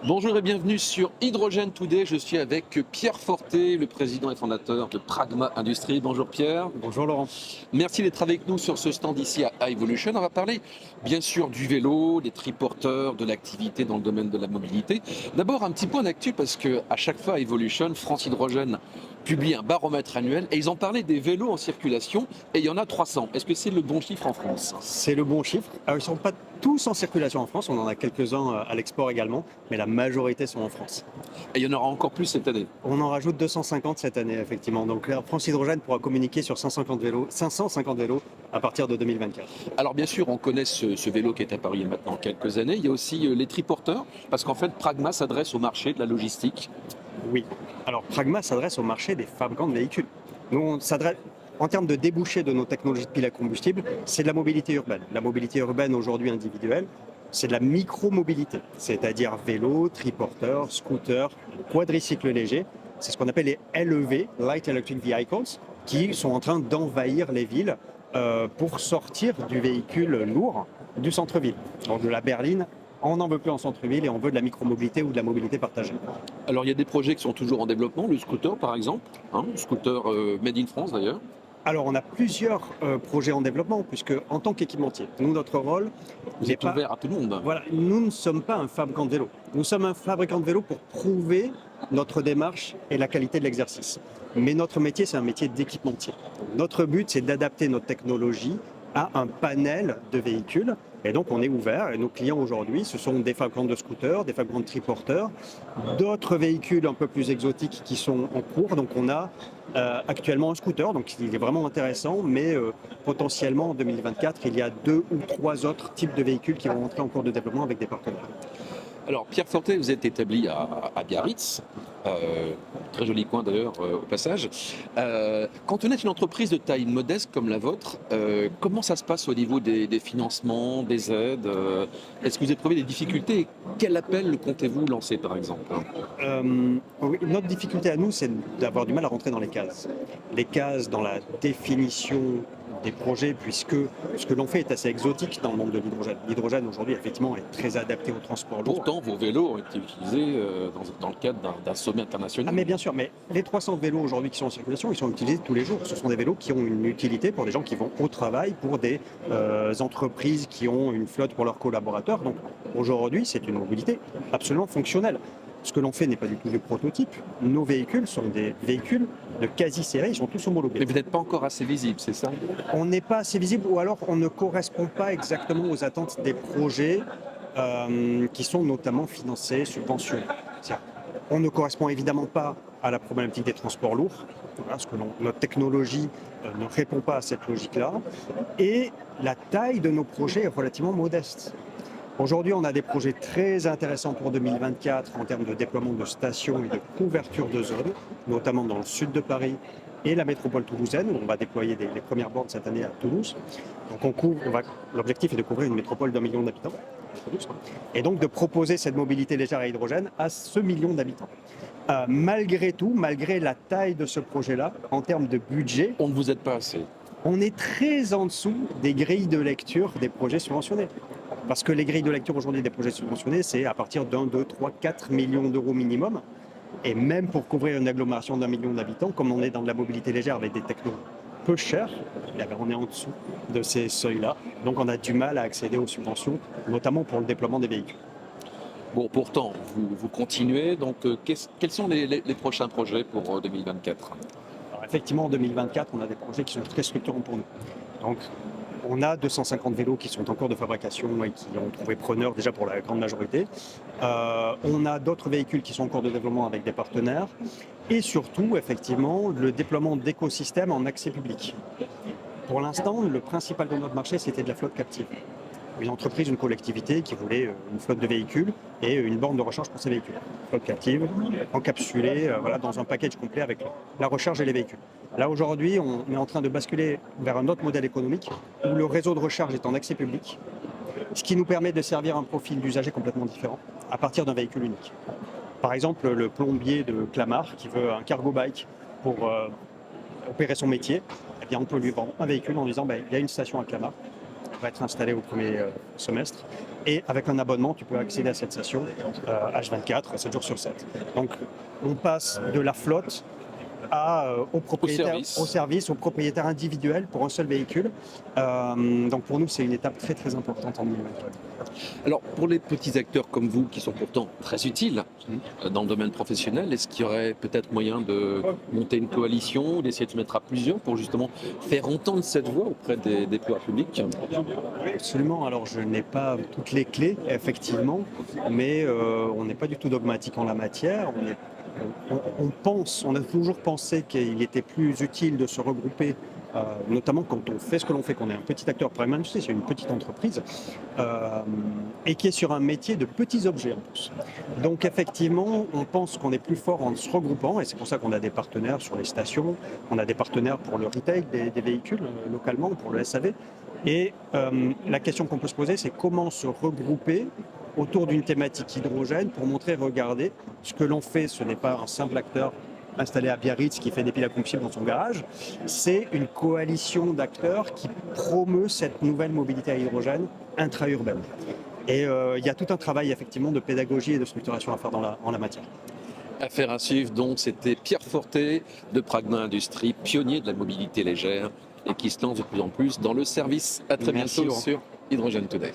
Bonjour et bienvenue sur Hydrogen Today. Je suis avec Pierre Fortet, le président et fondateur de Pragma Industries. Bonjour Pierre. Bonjour Laurent. Merci d'être avec nous sur ce stand ici à Evolution. On va parler bien sûr du vélo, des triporteurs, de l'activité dans le domaine de la mobilité. D'abord un petit point d'actu parce que à chaque fois à Evolution, France Hydrogène publie un baromètre annuel et ils ont parlé des vélos en circulation et il y en a 300. Est-ce que c'est le bon chiffre en France? C'est le bon chiffre. Alors, ils ne sont pas tous en circulation en France, on en a quelques-uns à l'export également, mais la majorité sont en France. Et il y en aura encore plus cette année. On en rajoute 250 cette année, effectivement. Donc là, France Hydrogène pourra communiquer sur 550 vélos à partir de 2024. Alors bien sûr, on connaît ce vélo qui est apparu il y a maintenant quelques années. Il y a aussi les triporteurs, parce qu'en fait, Pragma s'adresse au marché de la logistique. Oui. Alors, Pragma s'adresse au marché des fabricants de véhicules. Nous, on s'adresse. En termes de débouchés de nos technologies de piles à combustible, c'est de la mobilité urbaine. La mobilité urbaine aujourd'hui individuelle, c'est de la micro-mobilité, c'est-à-dire vélo, triporteur, scooter, quadricycle léger. C'est ce qu'on appelle les LEV, Light Electric Vehicles, qui sont en train d'envahir les villes pour sortir du véhicule lourd du centre-ville. Donc de la berline, on n'en veut plus en centre-ville et on veut de la micro-mobilité ou de la mobilité partagée. Alors il y a des projets qui sont toujours en développement, le scooter par exemple, le scooter Made in France d'ailleurs. Alors, on a plusieurs projets en développement, puisque en tant qu'équipementier, nous, notre rôle Vous n'est êtes pas... ouvert à tout le monde. Voilà, nous ne sommes pas un fabricant de vélo. Nous sommes un fabricant de vélo pour prouver notre démarche et la qualité de l'exercice. Mais notre métier, c'est un métier d'équipementier. Notre but, c'est d'adapter notre technologie à un panel de véhicules. Et donc, on est ouvert. Et nos clients aujourd'hui, ce sont des fabricants de scooters, des fabricants de triporteurs, d'autres véhicules un peu plus exotiques qui sont en cours. Donc, on a actuellement un scooter, donc il est vraiment intéressant, mais potentiellement en 2024, il y a 2 ou 3 autres types de véhicules qui vont entrer en cours de développement avec des partenaires. Alors Pierre Fortet, vous êtes établi à Biarritz, très joli coin d'ailleurs au passage. Quand on est une entreprise de taille modeste comme la vôtre, comment ça se passe au niveau des financements, des aides Est-ce que vous éprouvez des difficultés? Quel appel comptez-vous lancer par exemple? Oui, notre difficulté à nous, c'est d'avoir du mal à rentrer dans les cases. Les cases dans la définition des projets, puisque ce que l'on fait est assez exotique dans le monde de l'hydrogène. L'hydrogène, aujourd'hui, effectivement, est très adapté au transport lourd. Pourtant, vos vélos ont été utilisés dans le cadre d'un sommet international. Ah mais bien sûr, mais les 300 vélos aujourd'hui qui sont en circulation, ils sont utilisés tous les jours. Ce sont des vélos qui ont une utilité pour des gens qui vont au travail, pour des entreprises qui ont une flotte pour leurs collaborateurs. Donc aujourd'hui, c'est une mobilité absolument fonctionnelle. Ce que l'on fait n'est pas du tout des prototypes. Nos véhicules sont des véhicules de quasi-série, ils sont tous homologués. Mais vous n'êtes pas encore assez visible, c'est ça? On n'est pas assez visible ou alors on ne correspond pas exactement aux attentes des projets qui sont notamment financés, subventionnés. On ne correspond évidemment pas à la problématique des transports lourds, parce que notre technologie ne répond pas à cette logique-là, et la taille de nos projets est relativement modeste. Aujourd'hui, on a des projets très intéressants pour 2024 en termes de déploiement de stations et de couverture de zones, notamment dans le sud de Paris et la métropole toulousaine, où on va déployer les premières bornes cette année à Toulouse. Donc l'objectif est de couvrir une métropole d'1 million d'habitants, et donc de proposer cette mobilité légère à hydrogène à ce million d'habitants. Malgré tout, malgré la taille de ce projet-là, en termes de budget, On ne vous aide pas assez. on est très en dessous des grilles de lecture des projets subventionnés. Parce que les grilles de lecture aujourd'hui des projets subventionnés, c'est à partir d'1, 2, 3, 4 millions d'euros minimum. Et même pour couvrir une agglomération d'1 million d'habitants, comme on est dans de la mobilité légère avec des technos peu chers, on est en dessous de ces seuils-là. Donc on a du mal à accéder aux subventions, notamment pour le déploiement des véhicules. Bon, pourtant, vous continuez. Donc, quels sont les prochains projets pour 2024? Alors effectivement, en 2024, on a des projets qui sont très structurants pour nous. Donc, on a 250 vélos qui sont en cours de fabrication et qui ont trouvé preneur déjà pour la grande majorité. On a d'autres véhicules qui sont en cours de développement avec des partenaires. Et surtout, effectivement, le déploiement d'écosystèmes en accès public. Pour l'instant, le principal de notre marché, c'était de la flotte captive. Une entreprise, une collectivité qui voulait une flotte de véhicules et une borne de recharge pour ces véhicules. Flotte captive, encapsulée, dans un package complet avec la recharge et les véhicules. Là, aujourd'hui, on est en train de basculer vers un autre modèle économique où le réseau de recharge est en accès public, ce qui nous permet de servir un profil d'usager complètement différent à partir d'un véhicule unique. Par exemple, le plombier de Clamart qui veut un cargo bike pour opérer son métier, eh bien, on peut lui vendre un véhicule en disant il y a une station à Clamart, va être installée au premier semestre. Et avec un abonnement, tu peux accéder à cette station H24, 7 jours sur 7. Donc on passe de la flotte au service, au propriétaire individuel pour un seul véhicule. Donc pour nous, c'est une étape très très importante en 2024. Alors, pour les petits acteurs comme vous, qui sont pourtant très utiles dans le domaine professionnel, est-ce qu'il y aurait peut-être moyen de monter une coalition, d'essayer de se mettre à plusieurs pour justement faire entendre cette voix auprès des pouvoirs publics? Absolument. Alors, je n'ai pas toutes les clés, effectivement, mais on n'est pas du tout dogmatique en la matière. On a toujours pensé qu'il était plus utile de se regrouper, notamment quand on fait ce que l'on fait, qu'on est un petit acteur pour l'industrie, c'est une petite entreprise, et qui est sur un métier de petits objets en plus. Donc effectivement, on pense qu'on est plus fort en se regroupant, et c'est pour ça qu'on a des partenaires sur les stations, on a des partenaires pour le retail des véhicules localement, pour le SAV. Et la question qu'on peut se poser, c'est comment se regrouper autour d'une thématique hydrogène pour montrer, regardez, ce que l'on fait, ce n'est pas un simple acteur installé à Biarritz qui fait des piles à combustible dans son garage, c'est une coalition d'acteurs qui promeut cette nouvelle mobilité à hydrogène intra-urbaine. Et il y a tout un travail effectivement de pédagogie et de structuration à faire en la matière. Affaire à suivre, donc, c'était Pierre Fortet de Pragma Industries, pionnier de la mobilité légère et qui se lance de plus en plus dans le service. À très Merci, bientôt Laurent. sur Hydrogen Today.